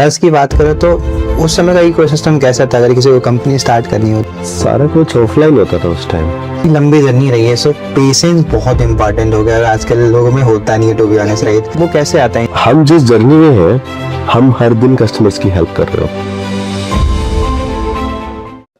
बस की बात करें तो उस समय का इकोसिस्टम कैसा था अगर किसी को कंपनी स्टार्ट करनी हो? सारा कुछ ऑफलाइन होता था उस टाइम। लंबी जर्नी रही है, सो पेशेंस बहुत इंपॉर्टेंट हो गया और आजकल लोगों में होता नहीं है, टू बी ऑनेस्ट राइट। वो कैसे आता है? हम जिस जर्नी में हैं, हम हर दिन कस्टमर्स की हेल्प कर रहे हो।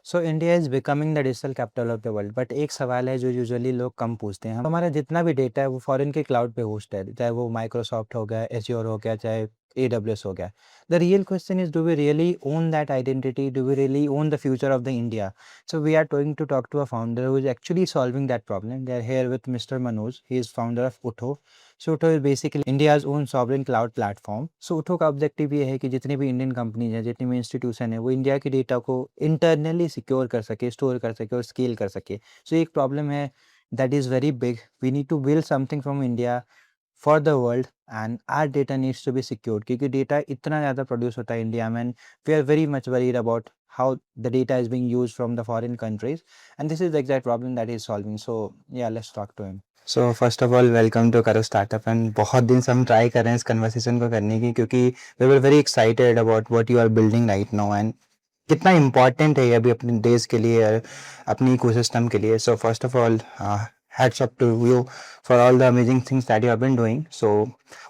So India is becoming the digital capital of the world, but एक सवाल है जो यूजुअली लोग कम पूछते हैं। हमारा जितना भी डेटा है वो फॉरेन के क्लाउड पे होस्ट है, चाहे वो माइक्रोसॉफ्ट हो गया, एज्योर हो गया, चाहे AWS हो गया। The real question is, do we really own that identity? Do we really own the future of the India? So we are going to talk to a founder who is actually solving that problem. They are here with Mr. Manoj. He is founder of Utho. So Utho is basically India's own sovereign cloud platform. So Utho का objective ये है कि जितनी भी Indian companies हैं, जितनी भी institution है, वो इंडिया के डेटा को इंटरनली सिक्योर कर सके, स्टोर कर सके और स्केल कर सके। सो एक प्रॉब्लम है that is very big. We need to build something from India for the world and our data needs to be secured, क्योंकि डेटा इतना ज़्यादा प्रोड्यूस होता है इंडिया में and we are very much worried about how the data is being used from the foreign countries, and this is the exact problem that he is solving. So yeah, let's talk to him. So first of all, welcome to Karo Startup, and बहुत दिन से हम try कर रहे हैं इस conversation को करने की, क्योंकि we were very excited about what you are building right now and कितना इम्पॉर्टेंट है ये अभी अपने देश के लिए और अपनी इकोसिस्टम के लिए. So first of all hats off to you for all the amazing things that you have been doing. So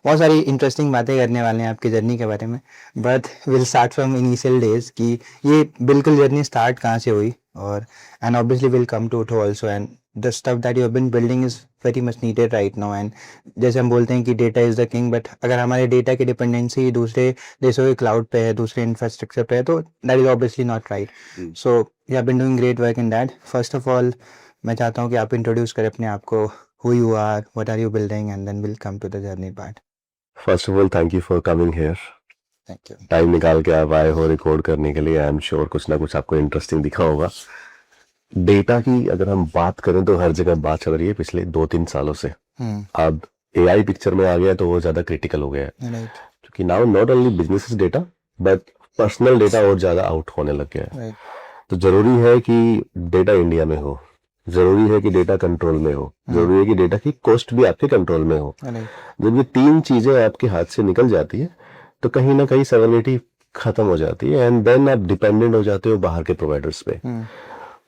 बहुत सारी इंटरेस्टिंग बातें करने वाले हैं आपकी जर्नी के बारे में, but will start from initial days कि ये बिल्कुल जर्नी स्टार्ट कहाँ से हुई, और and obviously will come to it also, and the stuff that you have been building is very much needed right now. And जैसे हम बोलते हैं कि data is the king, but अगर हमारे डेटा की डिपेंडेंसी दूसरे देशों के क्लाउड पे है, दूसरे इंफ्रास्ट्रक्चर पे है, तो that is obviously not right. So you have been doing great work in that. First of all मैं चाहता हूँ कि आप इंट्रोड्यूस करें अपने आप को, who you are, what are you building, and then will come to the journey part. First of all thank you for coming here. Thank you. Time निकाल के आप आए हो रिकॉर्ड करने के लिए. आई एम श्योर कुछ ना कुछ आपको इंटरेस्टिंग दिखा होगा. डेटा की अगर हम बात करें तो हर जगह बात चल रही है पिछले 2-3 सालों से. अब AI पिक्चर में आ गया तो वो ज्यादा क्रिटिकल हो गया है, क्योंकि now not only business data but personal data और ज्यादा आउट होने लग गया है. तो जरूरी है कि डेटा इंडिया में हो, जरूरी है कि डेटा कंट्रोल में हो, जरूरी है कि डेटा की कॉस्ट भी आपके कंट्रोल में हो. जब ये 3 चीजें आपके हाथ से निकल जाती है तो कहीं ना कहीं सॉवरेनिटी खत्म हो जाती है एंड देन आप डिपेंडेंट हो जाते हो बाहर के प्रोवाइडर्स पे.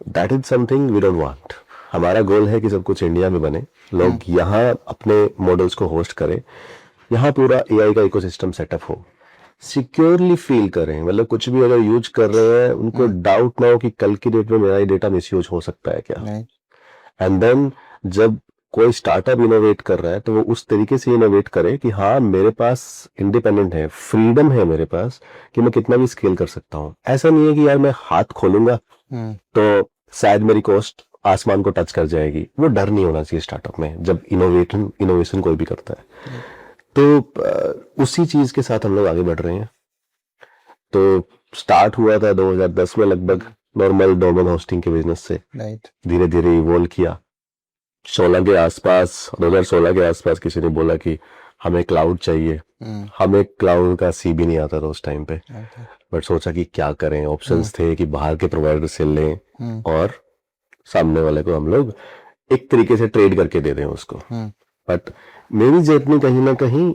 That is something we don't want. हमारा गोल है कि सब कुछ इंडिया में बने, लोग यहाँ अपने मॉडल्स को होस्ट करें, यहाँ पूरा AI का इकोसिस्टम सेटअप हो, सिक्योरली फील करें. मतलब कुछ भी अगर यूज कर रहे हैं उनको डाउट ना हो कि कल की डेट में मेरा ये डेटा मिसयूज हो सकता है क्या. एंड देन जब कोई स्टार्टअप इनोवेट कर रहा है तो वो उस तरीके से इनोवेट करे कि हाँ मेरे पास इंडिपेंडेंट है, फ्रीडम है मेरे पास कि मैं कितना भी स्केल कर सकता हूँ. ऐसा नहीं है कि यार मैं हाथ खोलूंगा तो शायद मेरी कॉस्ट आसमान को टच कर जाएगी. वो डर नहीं होना चाहिए स्टार्टअप में जब इनोवेशन कोई भी करता है. तो उसी चीज के साथ हम लोग आगे बढ़ रहे हैं. तो स्टार्ट हुआ था 2010 में लगभग नॉर्मल डोमेन होस्टिंग के बिजनेस से. धीरे धीरे इवॉल्व किया. 2016 के आसपास किसी ने बोला कि हमें क्लाउड चाहिए. हमें क्लाउड का सी भी नहीं आता था उस टाइम पे, बट सोचा कि क्या करें. ऑप्शंस थे कि बाहर के प्रोवाइडर से लें और सामने वाले को हम लोग एक तरीके से ट्रेड करके दे दें उसको. बट मेरी जर्नी कहीं ना कहीं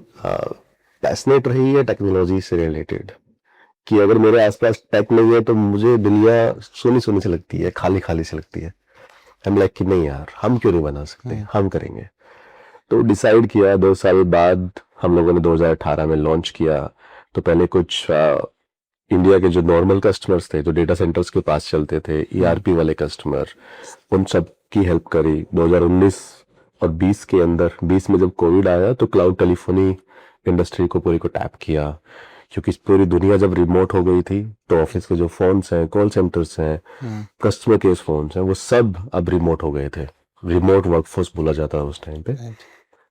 पैशनेट रही है टेक्नोलॉजी से रिलेटेड, कि अगर मेरे आसपास टेक नहीं है तो मुझे दुनिया सोनी सोनी से लगती है, खाली खाली से लगती है. हम लाइक कि नहीं यार हम क्यों नहीं बना सकते, हम करेंगे. तो डिसाइड किया. 2 साल बाद हम लोगों ने 2018 में लॉन्च किया. तो पहले कुछ इंडिया के जो नॉर्मल कस्टमर्स थे जो डेटा सेंटर्स के पास चलते थे, ERP वाले कस्टमर, उन सब की हेल्प करी. 2019 और 20 के अंदर, 20 में जब कोविड आया तो क्लाउड टेलीफोनी इंडस्ट्री को पूरी को टैप किया, क्योंकि पूरी दुनिया जब रिमोट हो गई थी तो ऑफिस के जो फोन्स हैं, कॉल सेंटर्स हैं, कस्टमर केयर फोन्स हैं, वो सब अब रिमोट हो गए थे. रिमोट वर्कफोर्स बोला जाता है उस टाइम पे.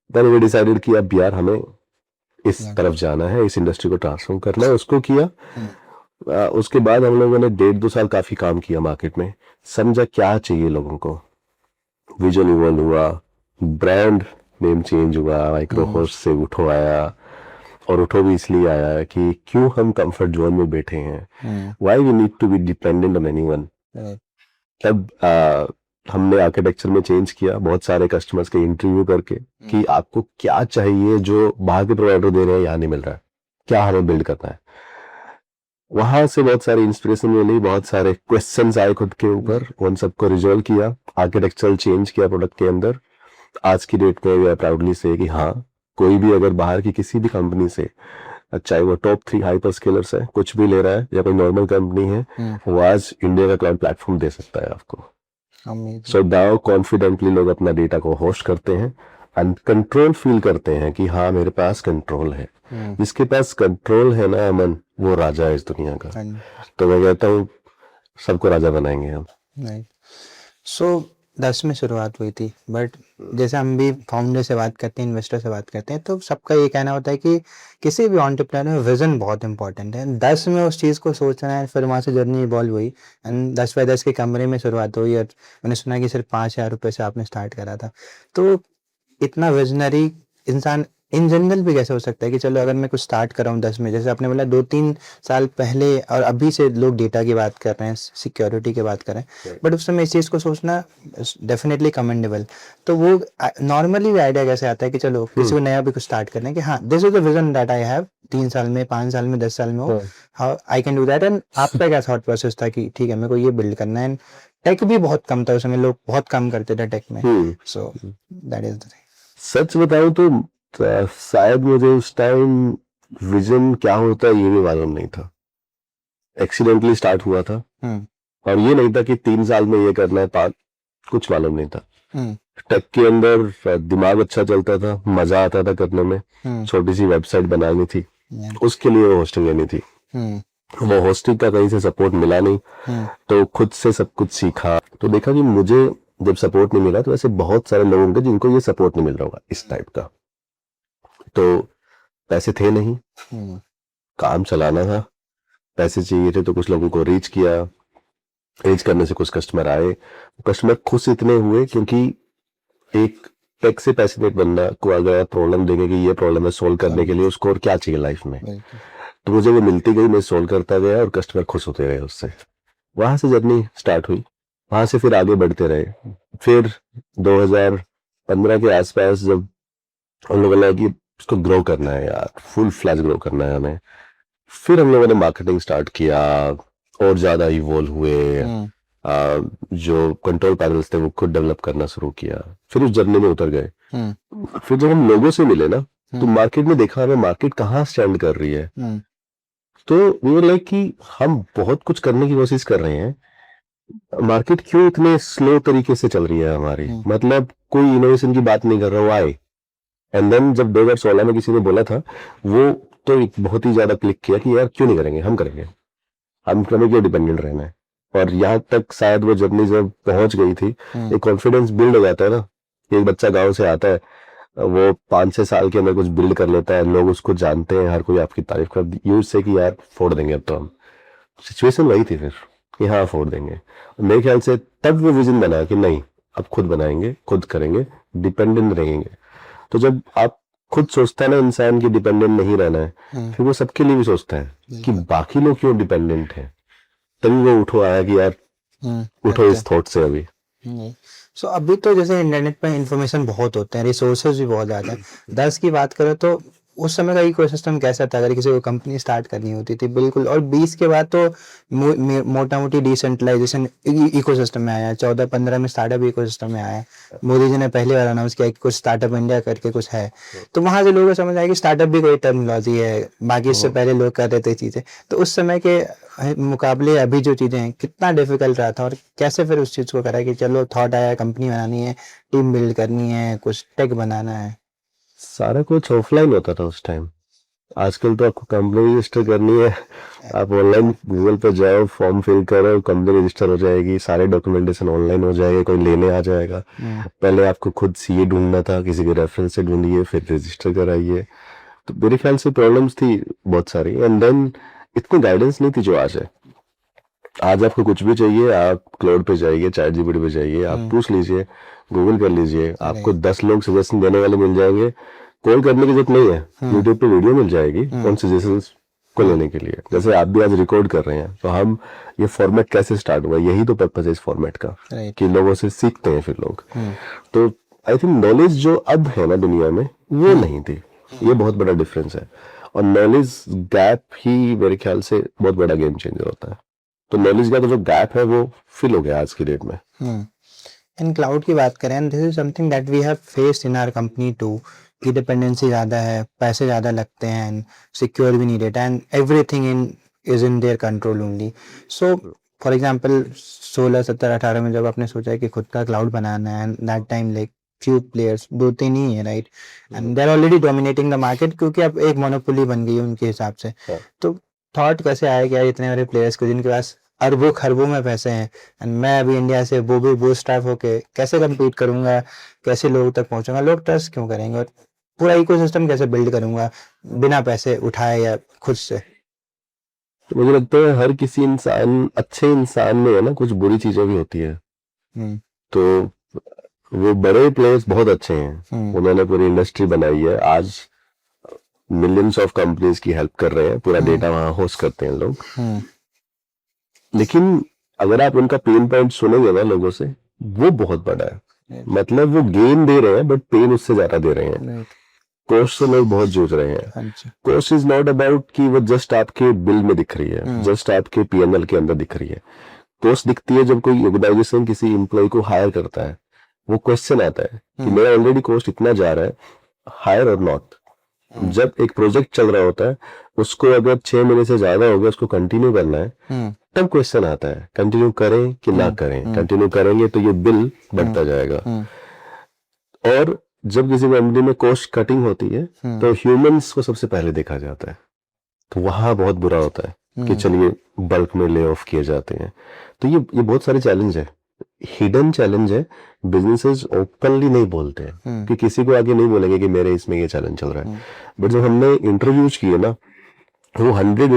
देन वी डिसाइडेड कि अब यार हमें इस तरफ जाना है, इस इंडस्ट्री को ट्रांसफॉर्म करना है. उसको किया. उसके बाद हम लोगों ने 1.5-2 साल काफी काम किया मार्केट में, समझा क्या चाहिए लोगों को, विजन इवॉल्व हुआ, ब्रांड नेम चेंज हुआ, माइक्रोहोस्ट से उठो आया. और उठो भी इसलिए आया कि क्यों हम कंफर्ट जोन में बैठे हैं, why we need to be dependent on anyone. तब हमने आर्किटेक्चर में चेंज किया, बहुत सारे कस्टमर्स के इंटरव्यू करके कि आपको क्या चाहिए जो बाहर के प्रोवाइडर दे रहे हैं यहाँ नहीं मिल रहा है, क्या हमें बिल्ड करना है. वहां से बहुत सारी इंस्पिरेशन मिली, बहुत सारे क्वेश्चंस आए खुद के ऊपर, उन सबको रिजॉल्व किया, आर्किटेक्चरल चेंज किया प्रोडक्ट के अंदर। आज की डेट में वी आर प्राउडली से कि हाँ, कोई भी अगर बाहर की किसी भी कंपनी से, चाहे वो टॉप 3 हाइपर स्केलर्स है, कुछ भी ले रहा है, या कोई नॉर्मल कंपनी है, वो आज इंडिया का क्लाउड प्लेटफॉर्म दे सकता है आपको। सो नाउ कॉन्फिडेंटली लोग अपना डेटा को होस्ट करते हैं एंड कंट्रोल फील करते हैं कि हाँ, मेरे पास कंट्रोल है। जिसके पास कंट्रोल है ना अमन, वो राजा है इस दुनिया का। तो मैं कहता हूँ सबको राजा बनाएंगे हम। सो 10 में शुरुआत हुई थी, बट जैसे हम भी फाउंडर से बात करते हैं, इन्वेस्टर से बात करते हैं, तो सबका ये कहना होता है कि किसी भी एंटरप्रेन्योर में विजन बहुत इंपॉर्टेंट है। 10 में उस चीज़ को सोचना है, फिर वहाँ से जर्नी इवॉल्व हुई एंड 10 बाय 10 के कमरे में शुरुआत हुई। और मैंने सुना कि सिर्फ 5,000 रुपये से आपने स्टार्ट करा था। तो इतना विजनरी इंसान इन जनरल भी कैसे हो सकता है कि चलो अगर मैं कुछ स्टार्ट कर रहा हूँ 10 में, जैसे आपने बोला 2-3 साल पहले और अभी से लोग डेटा की बात कर रहे हैं, सिक्योरिटी की बात कर रहे हैं, बट उस समय इस चीज़ को सोचना डेफिनेटली कमेंडेबल। तो वो नॉर्मली आइडिया कैसे आता है कि चलो किसी को नया भी कुछ स्टार्ट करना है कि हाँ, this is the vision that I have, 3 साल में, 5 साल में, 10 साल में हो, how I can do that. And आपका क्या थॉट प्रोसेस था कि ठीक है मेरे को ये बिल्ड करना है? टेक भी बहुत कम था उस समय, लोग बहुत कम करते थे टेक में। So that is the thing. सच बताऊं तो शायद मुझे उस टाइम विजन क्या होता है ये भी मालूम नहीं था। एक्सीडेंटली स्टार्ट हुआ था और ये नहीं था कि 3 साल में ये करना है, 5, कुछ मालूम नहीं था। टेक के अंदर दिमाग अच्छा चलता था, मजा आता था करने में। छोटी सी वेबसाइट बनानी थी, उसके लिए होस्टिंग लेनी थी। वो होस्टिंग का कहीं से सपोर्ट मिला नहीं, तो खुद से सब कुछ सीखा। तो देखा कि मुझे जब सपोर्ट नहीं मिला, तो ऐसे बहुत सारे लोग होंगे जिनको ये सपोर्ट नहीं मिल रहा होगा इस टाइप का। तो पैसे थे नहीं, काम चलाना था, पैसे चाहिए थे, तो कुछ लोगों को रीच किया। रीच करने से कुछ कस्टमर आए, कस्टमर खुश इतने हुए क्योंकि एक टेक से पैशनेट बंदा को अगर प्रॉब्लम देंगे कि ये प्रॉब्लम है, सोल्व करने के लिए उसको और क्या चाहिए लाइफ में, तो मुझे वो मिलती गई, मैं सोल्व करता गया और कस्टमर खुश होते गए उससे। वहां से जर्नी स्टार्ट हुई, वहां से फिर आगे बढ़ते रहे। फिर 2015 के आसपास जब हम लोगों ने कि इसको ग्रो करना है यार, फुल फ्लैश ग्रो करना है हमें, फिर हम लोगों ने मार्केटिंग स्टार्ट किया और ज्यादा इवॉल्व हुए। जो कंट्रोल पैनल्स थे वो खुद डेवलप करना शुरू किया, फिर उस जर्नी में उतर गए। फिर जब हम लोगों से मिले ना, तो मार्केट में देखा हमें मार्केट कहाँ स्टैंड कर रही है। तो वो लाइक कि हम बहुत कुछ करने की कोशिश कर रहे हैं, मार्केट क्यों इतने स्लो तरीके से चल रही है हमारी, मतलब कोई इनोवेशन की बात नहीं कर रहा। वाई? एंड देन जब 2016 में किसी ने बोला था, वो तो बहुत ही ज्यादा क्लिक किया कि यार क्यों नहीं करेंगे, हम करेंगे, हम क्यों डिपेंडेंट रहना है। और यहाँ तक शायद वो जर्नी जब पहुंच गई थी, एक कॉन्फिडेंस बिल्ड हो जाता है ना। एक बच्चा गांव से आता है, वो 5-6 साल के अंदर कुछ बिल्ड कर लेता है, लोग उसको जानते हैं, हर कोई आपकी तारीफ कर यूज से कि यार फोड़ देंगे अब तो हम। सिचुएशन वही थी फिर कि हाँ फोड़ देंगे। मेरे ख्याल से तब वो विजन बना कि नहीं, अब खुद बनाएंगे, खुद करेंगे, डिपेंडेंट रहेंगे। तो जब आप खुद सोचता है ना इंसान की डिपेंडेंट नहीं रहना है, फिर वो सबके लिए भी सोचता है कि बाकी लोग क्यों डिपेंडेंट हैं। तभी वो उठो आया कि यार उठो इस थॉट से अभी। सो अभी तो जैसे इंटरनेट पे इंफॉर्मेशन बहुत होते हैं, रिसोर्सेज भी बहुत ज़्यादा है। 10 की बात करें तो उस समय का इकोसिस्टम कैसा था अगर किसी को कंपनी स्टार्ट करनी होती थी? बिल्कुल। और 20 के बाद तो मोटा मोटी डिसेंट्रलाइजेशन इकोसिस्टम में आया है। 14-15 में स्टार्टअप इकोसिस्टम में आया है। मोदी जी ने पहली बार अनाउंस किया कि कुछ स्टार्टअप इंडिया करके कुछ है, तो वहां से लोगों को समझ आया कि स्टार्टअप भी कोई टर्मिनोलॉजी है, बाकी इससे पहले लोग कर रहे थे चीजें। तो उस समय के मुकाबले अभी जो चीजें हैं, कितना डिफिकल्ट रहा था और कैसे फिर उस चीज को करा कि चलो थॉट आया, कंपनी बनानी है, टीम बिल्ड करनी है, कुछ टेक बनाना है? सारा कुछ ऑफलाइन होता था उस टाइम। आजकल तो आपको कंपनी रजिस्टर करनी है, आप ऑनलाइन गूगल पे जाओ, फॉर्म फिल करो, कंपनी रजिस्टर हो जाएगी, सारे डॉक्यूमेंटेशन ऑनलाइन हो जाएगा, कोई लेने आ जाएगा। पहले आपको खुद सीए ढूंढना था, किसी के रेफरेंस से ढूंढिए, फिर रजिस्टर कराइए। तो मेरे ख्याल से प्रॉब्लम्स थी बहुत सारी। एंड देन इतनी गाइडेंस नहीं थी जो आज है। आज आपको कुछ भी चाहिए, आप क्लाउड पे जाइए, चैट जीपीटी पे जाइए, आप पूछ लीजिए, गूगल कर लीजिए, आपको 10 लोग सजेशन देने वाले मिल जाएंगे। कॉल करने की जरूरत नहीं है, यूट्यूब पे वीडियो मिल जाएगी उन सजेशंस को लेने के लिए। जैसे आप भी आज रिकॉर्ड कर रहे हैं, तो हम ये फॉर्मेट कैसे स्टार्ट हुआ, यही तो पर्पस है इस फॉर्मेट का, कि लोगों से सीखते हैं फिर लोग। तो आई थिंक नॉलेज जो अब है ना दुनिया में, वो नहीं थी। ये बहुत बड़ा डिफरेंस है। और नॉलेज गैप ही मेरे ख्याल से बहुत बड़ा गेम चेंजर होता है। तो नॉलेज का तो जो गैप है वो फिल हो गया आज की डेट में। इन क्लाउड की बात करें, and this is something that we have faced in our company too, की डिपेंडेंसी ज़्यादा है, पैसे ज़्यादा लगते हैं, एंड सिक्योर भी needed, and everything in is in their control only. So for example 16, 17, 18 में जब आपने सोचा है कि खुद का क्लाउड बनाना है, and that time like few players, 2-3 ही है, right, and they are already dominating the market, क्योंकि अब एक मोनोपोली बन गई है उनके हिसाब से। तो थॉट कैसे आया कि यार इतने बड़े प्लेयर्स को जिनके पास अरबों खरबों में पैसे हैं, एंड मैं अभी इंडिया से वो भी बूटस्ट्रैप होके कैसे कम्पीट करूंगा, कैसे लोगों तक पहुंचूंगा, लोग ट्रस्ट क्यों करेंगे, और पूरा इकोसिस्टम कैसे बिल्ड करूंगा बिना पैसे उठाए या खुद से। तो मुझे लगता है हर किसी इंसान, अच्छे इंसान में है ना कुछ बुरी चीजें भी होती है। तो वो बड़े प्लेयर्स बहुत अच्छे हैं, उन्होंने पूरी इंडस्ट्री बनाई है, आज मिलियंस ऑफ कंपनीज की हेल्प कर रहे हैं, पूरा डेटा वहां होस्ट करते हैं लोग। लेकिन अगर आप उनका पेन पॉइंट सुनेंगे ना लोगों से, वो बहुत बड़ा है। मतलब वो गेन दे रहे हैं बट पेन उससे ज्यादा दे रहे हैं। कॉस्ट से लोग बहुत जूझ रहे हैं। कॉस्ट इज नॉट अबाउट कि वो जस्ट आपके बिल में दिख रही है, जस्ट आपके पीएनएल के अंदर दिख रही है। कॉस्ट दिखती है जब कोई ऑर्गेनाइजेशन किसी एम्प्लॉय को हायर करता है, वो क्वेश्चन आता है कि मेरा ऑलरेडी कॉस्ट इतना जा रहा है, हायर और नॉट। जब एक प्रोजेक्ट चल रहा होता है, उसको अगर 6 महीने से ज्यादा हो गया उसको कंटिन्यू करना है, तब क्वेश्चन आता है कंटिन्यू करें कि ना करें। कंटिन्यू करेंगे तो ये बिल बढ़ता जाएगा। और जब किसी कंपनी में कॉस्ट कटिंग होती है तो ह्यूमंस को सबसे पहले देखा जाता है, तो वहां बहुत बुरा होता है कि चलिए बल्क में ले ऑफ किए जाते हैं। तो ये बहुत सारे चैलेंज है, हिडन चैलेंज है, बिजनेसेस ओपनली नहीं बोलते हैं कि किसी को आगे नहीं बोलेंगे कि मेरे इसमें ये चैलेंज चल रहा है। बट जब हमने इंटरव्यूज किए ना, वो 100+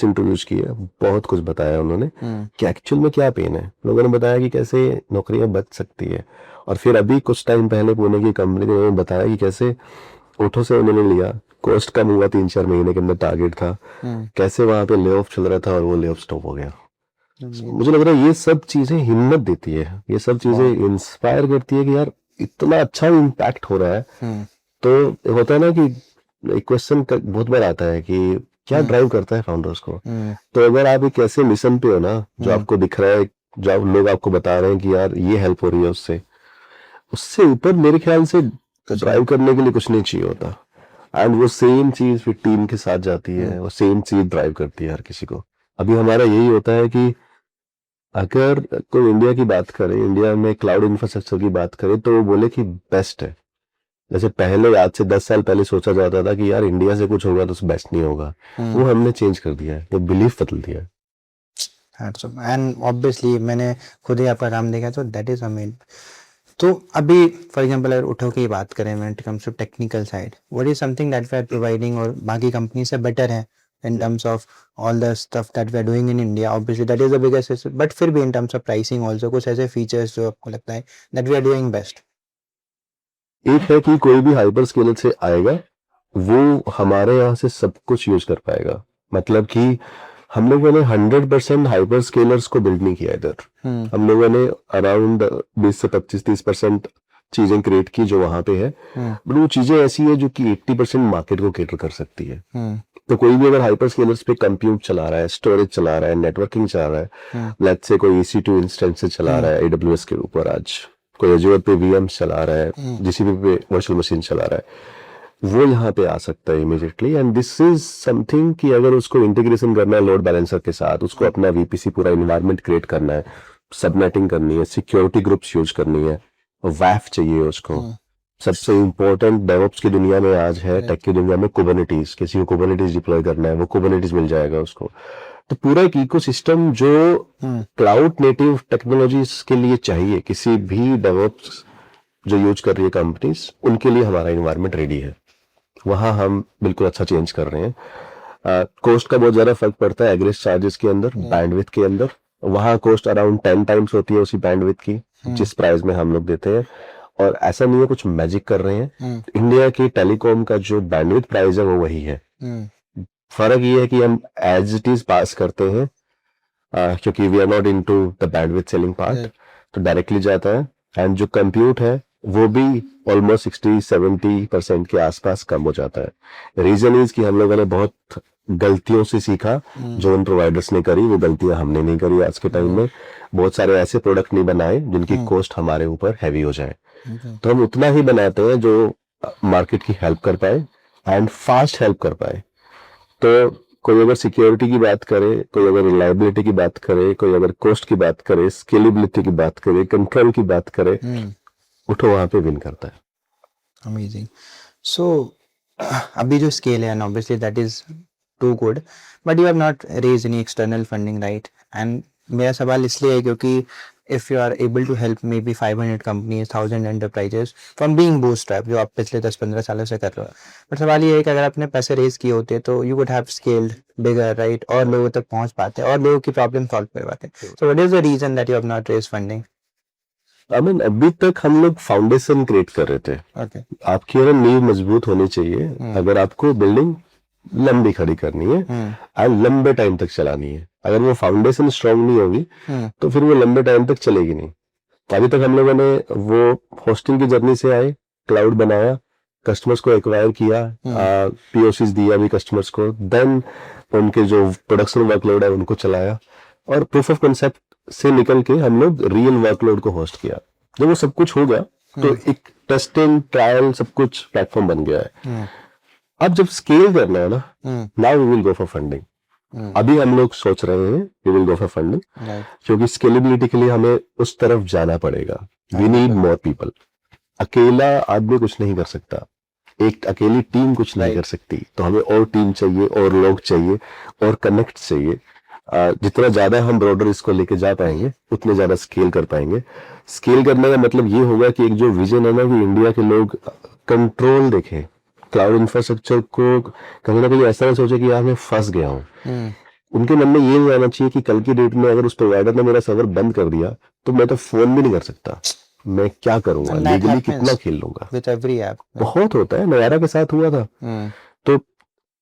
इंटरव्यूज किए, बहुत कुछ बताया उन्होंने कि एक्चुअल में क्या पेन है। लोगों ने बताया कि कैसे नौकरियां बच सकती है। और फिर अभी कुछ टाइम पहले पुणे की कंपनी ने बताया कि कैसे ओठो से उन्होंने लिया, कॉस्ट कम हुआ, 3-4 महीने के अंदर टारगेट था, कैसे वहां पे ले ऑफ चल रहा था और वो ले ऑफ स्टॉप हो गया। मुझे लग रहा है ये सब चीजें हिम्मत देती है, ये सब चीजें इंस्पायर करती है कि यार इतना अच्छा इम्पैक्ट हो रहा है। तो होता है ना कि एक क्वेश्चन बहुत बार आता है कि क्या ड्राइव करता है फाउंडर्स को। तो अगर आप एक ऐसे मिशन पे हो ना, जो आपको दिख रहा है, जो लोग आपको बता रहे हैं कि यार ये हेल्प हो रही है, उससे ऊपर मेरे ख्याल से ड्राइव करने के लिए कुछ नहीं चाहिए होता। एंड वो सेम चीज फिर टीम के साथ जाती है, वो सेम चीज ड्राइव करती है हर किसी को। अभी हमारा यही होता है कि अगर कोई इंडिया की बात करे, इंडिया में क्लाउड इंफ्रास्ट्रक्चर की बात करे, तो वो बोले कि बेस्ट है। जैसे पहले, आज से 10 साल पहले सोचा जाता था कि यार इंडिया से कुछ होगा तो बेस्ट नहीं होगा, वो हमने चेंज कर दिया है, वो बिलीफ बदल दिया है। एंड ऑब्वियसली मैंने खुद ही आपका काम देखा, तो दैट इज अमेजिंग। तो अभी फॉर एग्जांपल अगर उठो की बात करें, when it comes to technical side, what is something that we are providing और बाकी कंपनी से बेटर है in terms of all the stuff that we are doing in India? Obviously that is the biggest issue, but फिर भी in terms of pricing also कुछ ऐसे features जो आपको लगता है that we are doing best? एक है कि कोई भी हाइपर स्केलर से आएगा, वो हमारे यहाँ से सब कुछ यूज कर पाएगा। मतलब कि हम लोगों ने 100% हाइपर स्केलर्स को बिल्ड नहीं किया इधर। हम लोगों ने अराउंड 20 से 25-30% चीजें क्रिएट की जो वहां पे है, बट वो चीजें ऐसी है जो कि 80% मार्केट को कैटर कर सकती है। तो कोई भी अगर हाइपर स्केलर्स पे कंप्यूट चला रहा है, स्टोरेज चला रहा है, नेटवर्किंग चला रहा है, लेट्स से कोई EC2 इंस्टेंस चला रहा है AWS के ऊपर, आज कोई Azure पे VMs चला रहा है, GCP पे वर्चुअल मशीन चला रहा है, वो यहाँ पे आ सकता है immediately. And this is something कि अगर उसको इंटीग्रेशन करना है लोड बैलेंसर के साथ, उसको अपना VPC पूरा इन्वायरमेंट क्रिएट करना है, सबनेटिंग करनी है, सिक्योरिटी ग्रुप्स यूज करनी है, WAF चाहिए उसको। सबसे इंपॉर्टेंट डेवऑप्स की दुनिया में आज है, टेक की दुनिया में, कुबरनेटिस। किसी को कुबरनेटिस डिप्लॉय करना है, वो कुबरनेटिस मिल जाएगा उसको। तो पूरा एक इकोसिस्टम जो क्लाउड नेटिव टेक्नोलॉजीज के लिए चाहिए, किसी भी डेवऑप्स जो यूज कर रही है कंपनीज, उनके लिए हमारा एनवायरनमेंट रेडी है। वहां हम बिल्कुल अच्छा चेंज कर रहे हैं। कॉस्ट का बहुत ज्यादा फर्क पड़ता है एग्रेस चार्जेस के अंदर, बैंडविड्थ के अंदर। वहां कॉस्ट अराउंड 10 टाइम्स होती है उसी बैंडविड्थ की जिस प्राइस में हम लोग देते हैं। और ऐसा नहीं है कुछ मैजिक कर रहे हैं, इंडिया के टेलीकॉम का जो बैंडविड्थ प्राइस है वो वही है। फर्क ये है कि हम एज इट इज पास करते हैं, क्योंकि we are not into the bandwidth selling part, तो डायरेक्टली जाता है। एंड जो कंप्यूट है वो भी ऑलमोस्ट 60-70% के आसपास कम हो जाता है। रीजन इज कि हम लोगों ने बहुत गलतियों से सीखा जो उन प्रोवाइडर्स ने करी, वो गलतियां हमने नहीं करी। आज के टाइम में बहुत सारे ऐसे प्रोडक्ट नहीं बनाए जिनकी कॉस्ट हमारे ऊपर हैवी हो जाए, तो हम उतना ही बनाते हैं जो मार्केट की हेल्प कर पाए एंड फास्ट हेल्प कर पाए। तो कोई अगर सिक्योरिटी की बात करे, कोई अगर रिलायबिलिटी की बात करे, कोई अगर कॉस्ट की बात करे, स्केलेबिलिटी की बात करे, कंट्रोल की बात करे, उठो वहां पे विन करता है। अमेजिंग। सो अभी जो स्केल है, obviously that is too good, but you have not raise any external funding, right? And मेरा सवाल इसलिए है क्योंकि if you are able to help maybe 500 companies, 1000 enterprises from being bootstrap, जो आप पिछले 10-15 सालों से कर रहे हो, बट सवाल ये है कि अगर आपने पैसे रेज किए होते तो you would have scaled bigger, right? और लोगों तक पहुंच पाते और लोगों की प्रॉब्लम सॉल्व कर पाते। So what is the reason that you have not raise funding? I mean अभी तक हम लोग फाउंडेशन क्रिएट कर रहे थे। ओके। आपकी अगर नींव मजबूत होनी चाहिए, अगर आपको बिल्डिंग लंबी खड़ी करनी है और लंबे टाइम तक चलानी है, अगर वो फाउंडेशन स्ट्रांग नहीं होगी तो फिर वो लंबे टाइम तक चलेगी नहीं। अभी तक हम लोगों ने वो होस्टिंग की जर्नी से आए, क्लाउड बनाया, कस्टमर्स को एक्वायर किया, पीओसीज दिया भी कस्टमर्स को, देन उनके जो प्रोडक्शन वर्कलोड है उनको चलाया, और प्रूफ ऑफ कंसेप्ट से निकल के हम लोग रियल वर्कलोड को होस्ट किया। जब वो सब कुछ हो गया तो एक टेस्टिंग, ट्रायल, सब कुछ प्लेटफॉर्म बन गया है। अब जब स्केल करना है ना, now we will go for funding. अभी हम लोग सोच रहे हैं we will go for funding, क्योंकि स्केलेबिलिटी के लिए हमें उस तरफ जाना पड़ेगा। We need more people. अकेला आदमी कुछ नहीं कर सकता, एक अकेली टीम कुछ नहीं कर सकती, तो हमें और टीम चाहिए, और लोग चाहिए, और कनेक्ट चाहिए। जितना ज्यादा हम ब्रॉडर इसको लेके जा पाएंगे उतने ज्यादा स्केल कर पाएंगे। स्केल करने का मतलब ये होगा कि एक जो विजन है ना, कि इंडिया के लोग कंट्रोल देखें, क्लाउड इंफ्रास्ट्रक्चर को कहीं ना कहीं ऐसा ना सोचे कि यार मैं फंस गया हूँ। उनके मन में ये रहना चाहिए कि कल की डेट में अगर उस प्रोवाइडर ने मेरा सर्वर बंद कर दिया तो मैं तो फोन भी नहीं कर सकता, मैं क्या करूंगा, लीगली कितना खेल लूंगा। विद एवरी ऐप बहुत होता है, नयारा के साथ हुआ था। तो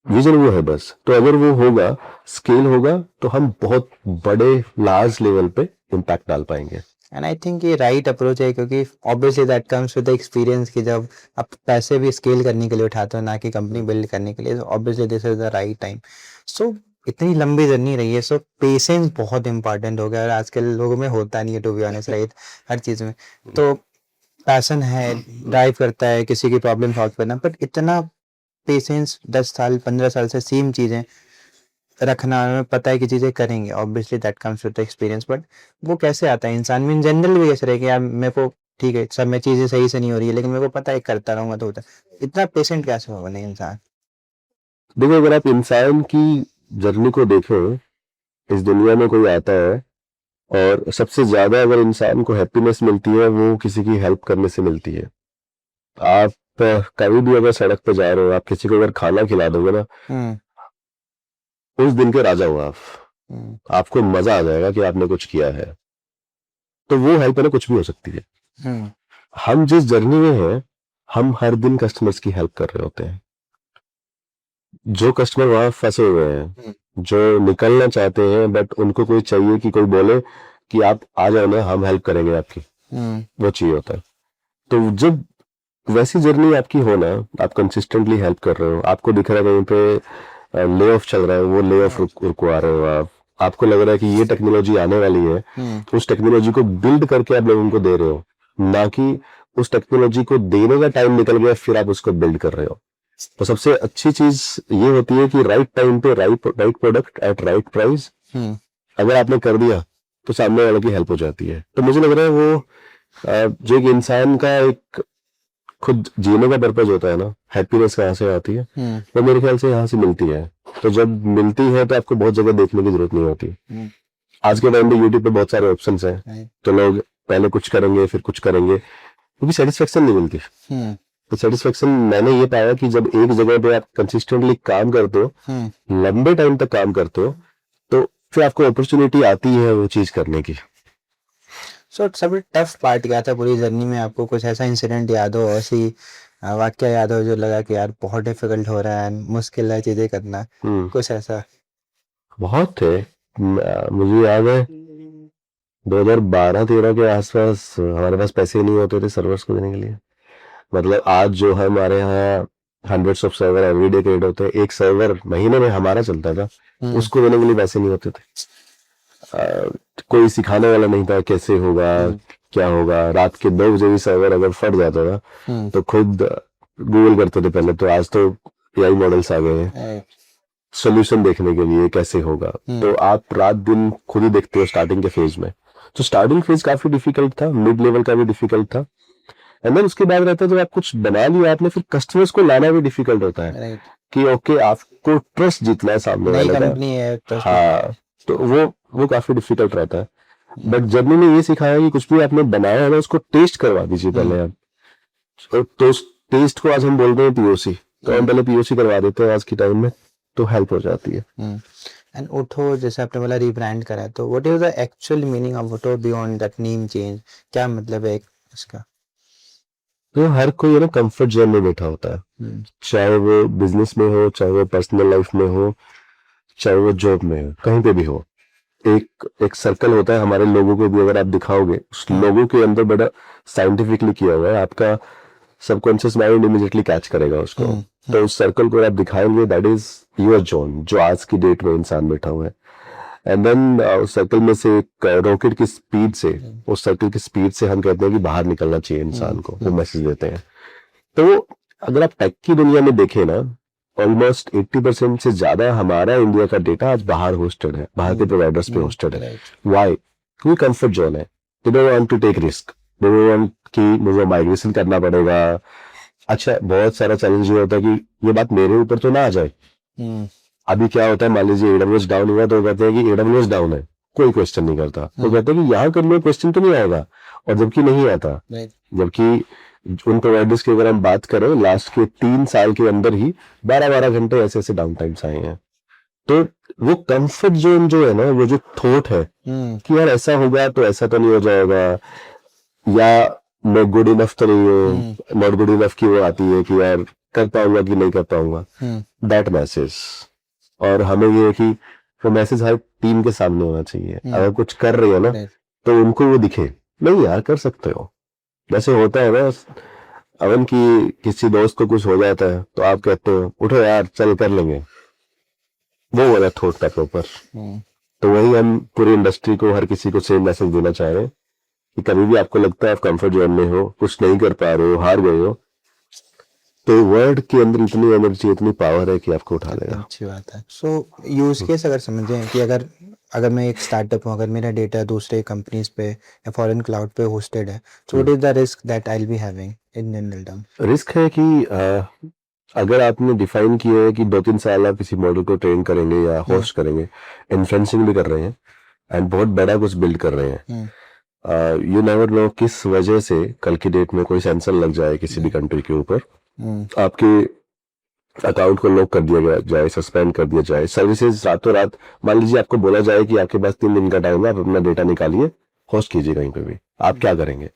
विजन वो है बस। तो अगर वो होगा, स्केल होगा, तो हम बहुत बड़े लार्ज लेवल पे इम्पैक्ट डाल पाएंगे। एंड आई थिंक ये राइट अप्रोच है, क्योंकि obviously that comes with experience कि जब आप पैसे भी स्केल करने के लिए उठाते हो, ना कि कंपनी बिल्ड करने के लिए, obviously this is the right time. So इतनी लंबी जर्नी रही है, सो पेशेंस बहुत इंपॉर्टेंट हो गया, और आजकल लोगों में होता नहीं है, टू बी ऑनेस्ट, राइट? हर चीज में तो पैशन है, ड्राइव करता है किसी की प्रॉब्लम सॉल्व करना, बट इतना पेशेंस 10 साल 15 साल से सेम चीजें रखना, हमें पता है कि चीजें करेंगे, obviously that comes with experience, but वो कैसे आता है इंसान में इन जनरल भी कैसे रहे कि यार मेरे को ठीक है सब में चीजें सही से नहीं हो रही है, लेकिन मेरे को पता है करता रहूंगा तो होता है। इतना पेशेंट कैसे होगा नहीं इंसान? देखो, अगर आप इंसान की जर्नी को देखो, इस दुनिया में कोई आता है और सबसे ज्यादा अगर इंसान को हैप्पीनेस मिलती है वो किसी की हेल्प करने से मिलती है। आप कभी भी अगर सड़क पे जा रहे हो, आप किसी को अगर खाना खिला दोगे ना, उस दिन के राजा हो आप। आपको मजा आ जाएगा कि आपने कुछ किया है। तो वो हेल्प है ना, कुछ भी हो सकती है। हम जिस जर्नी में हैं, हम हर दिन कस्टमर्स की हेल्प कर रहे होते हैं। जो कस्टमर वहां फंसे हुए हैं, जो निकलना चाहते हैं, बट उनको कोई चाहिए कि कोई बोले कि आप आ जाओ ना, हम हेल्प करेंगे आपकी, वो चाहिए होता है। तो जब वैसी जर्नी आपकी हो ना, आप कंसिस्टेंटली हेल्प कर रहे हो, आपको दिख रहा है कहीं पे ले ऑफ चल रहा है, वो ले ऑफ रुकवा रहे हो आप, आपको लग रहा है कि ये टेक्नोलॉजी आने वाली है, तो उस टेक्नोलॉजी को बिल्ड करके आप लोगों को दे रहे हो, ना कि उस टेक्नोलॉजी को देने का टाइम निकल गया फिर आप उसको बिल्ड कर रहे हो। तो सबसे अच्छी चीज ये होती है कि राइट टाइम पे right product at right price अगर आपने कर दिया तो सामने वाले की हेल्प हो जाती है। तो मुझे लग रहा है वो जो एक इंसान का एक खुद जीने का पर्पज होता है ना, हैप्पीनेस कहाँ से आती है, वो मेरे ख्याल से यहाँ से मिलती है। तो जब मिलती है तो आपको बहुत जगह देखने की जरूरत नहीं होती। आज के टाइम पे यूट्यूब पे बहुत सारे ऑप्शंस हैं, तो लोग पहले कुछ करेंगे फिर कुछ करेंगे, क्योंकि सेटिस्फेक्शन नहीं मिलती। तो सेटिस्फेक्शन मैंने ये पाया कि जब एक जगह पे आप कंसिस्टेंटली काम करते हो, लंबे टाइम तक काम करते हो, तो फिर आपको अपॉर्चुनिटी आती है वो चीज करने की। सो सबसे टफ पार्ट क्या था पूरी जर्नी में? आपको कुछ ऐसा इंसिडेंट याद हो, ऐसी वाक्य याद हो जो लगा कि यार बहुत डिफिकल्ट हो रहा है, मुश्किल है चीजें करना, कुछ ऐसा? बहुत थे। मुझे याद है 2012-13 के आसपास हमारे पास पैसे नहीं होते थे सर्वर्स को देने के लिए। मतलब आज जो है हमारे यहाँ hundreds of server everyday create होते हैं, एक सर्वर महीने में हमारा चलता था, उसको देने के लिए पैसे नहीं होते थे। कोई सिखाने वाला नहीं था कैसे होगा क्या होगा। रात के 2 बजे भी सर्वर अगर फट जाता था तो खुद गूगल करते थे पहले। तो आज तो एआई मॉडल्स आ गए हैं सोल्यूशन देखने के लिए कैसे होगा। तो आप रात दिन खुद ही देखते हो स्टार्टिंग के फेज में। तो स्टार्टिंग फेज काफी डिफिकल्ट था, मिड लेवल का भी डिफिकल्ट था, एंड देन उसके बाद रहता है जब आप कुछ बना लिया आपने, फिर कस्टमर्स को लाना भी डिफिकल्ट होता है कि ओके आपको ट्रस्ट जीतना है सामने वाले का। कंपनी है, हाँ, तो वो काफी डिफिकल्ट रहता है। बट जर्नी ने ये सिखाया कि कुछ भी आपने बनाया है ना उसको टेस्ट करवा दीजिए पहले आप। तो उस टेस्ट को आज हम बोलते हैं पीओसी, तो हम पहले पीओसी करवा देते हैं आज के टाइम में, तो हेल्प हो जाती है। एंड ओठो जैसे आपने बोला रीब्रांड करा, तो what is the actual meaning of Otho beyond that name change? क्या मतलब है इसका? तो हर कोई है ना कंफर्ट जोन में बैठा होता है, चाहे वो बिजनेस में हो, चाहे वो पर्सनल लाइफ में हो, चाहे वो जॉब में हो, कहीं पे भी हो। एक सर्कल होता है हमारे लोगों को भी अगर आप दिखाओगे, उस लोगों के अंदर बड़ा साइंटिफिकली किया हुआ है, आपका सबकॉन्शियस माइंड इमीडिएटली कैच करेगा उसको। तो उस सर्कल को आप दिखाएंगे, दैट इज योर जोन, जो आज की डेट में इंसान बैठा हुआ है। एंड देन उस सर्कल में से एक रॉकेट की स्पीड से, उस सर्कल की स्पीड से हम कहते हैं कि बाहर निकलना चाहिए इंसान को, वो मैसेज देते हैं। तो अगर आप टेक की दुनिया में देखें ना, ऑलमोस्ट 80% से ज्यादा हमारा इंडिया का डेटा आज बाहर होस्टेड है, बाहर के प्रोवाइडर्स पे होस्टेड है। व्हाई? क्योंकि कंफर्ट जोन है, they don't want to take risk, they don't want कि मुझे माइग्रेशन करना पड़ेगा। अच्छा, बहुत सारा चैलेंज ये होता है कि ये बात मेरे ऊपर तो ना आ जाए। अभी क्या होता है, मान लीजिए AWS डाउन हुआ तो कहते हैं कि AWS डाउन है, कोई क्वेश्चन नहीं करता। तो कहते हैं कि यहाँ कर लो, क्वेश्चन तो नहीं आएगा, और जबकि नहीं आता। जबकि उन प्रोवाइडर्स की अगर हम बात करें, लास्ट के 3 साल के अंदर ही 12-12 घंटे ऐसे डाउन टाइम्स आए हैं। तो वो कंफर्ट जोन जो है ना, वो जो थॉट है कि यार ऐसा होगा तो ऐसा तो नहीं हो जाएगा, या मैं गुड इनफ तो नहीं हूँ, नॉट गुड इनफ की वो आती है कि यार कर पाऊंगा कि नहीं कर पाऊंगा, दैट मैसेज। और हमें ये है कि वो मैसेज हर टीम के सामने होना चाहिए। अगर कुछ कर रही है ना तो उनको वो दिखे, नहीं यार कर सकते हो। जैसे होता है ना अवन की किसी दोस्त को कुछ हो जाता है तो आप कहते हो उठो यार चल कर लेंगे, वो वाला थॉट था प्रॉपर। तो वही हम पूरी इंडस्ट्री को, हर किसी को सेम मैसेज देना चाह रहे हैं कि कभी भी आपको लगता है आप कंफर्ट जोन में हो, कुछ नहीं कर पा रहे हो, हार गए हो, तो वर्ड के अंदर इतनी एनर्जी, इतनी पावर है कि आपको उठा लेगा। अच्छी बात है। सो यूज केस अगर समझें कि अगर मैं एक स्टार्टअप हूँ, अगर मेरा डेटा दूसरे कंपनीज पे या फॉरेन क्लाउड पे होस्टेड है, तो what is the risk that I will be having in general term? Risk है कि अगर आपने डिफाइन किया है कि 2-3 साल आप किसी मॉडल को ट्रेन करेंगे या होस्ट करेंगे, इन्फ्लुएंसिंग भी कर रहे हैं एंड बहुत बड़ा कुछ बिल्ड कर रहे हैं, यू नेवर नो किस वजह से कल की डेट में कोई सेंसर लग जाए किसी भी कंट्री के ऊपर, आपके अकाउंट को लॉक कर दिया जाए, सस्पेंड कर दिया जाए, सर्विसेज रातों रात। मान लीजिए आपको बोला जाए कि आपके पास 3 दिन का टाइम है, आप अपना डेटा निकालिए, होस्ट कीजिए कहीं पे भी, आप क्या करेंगे?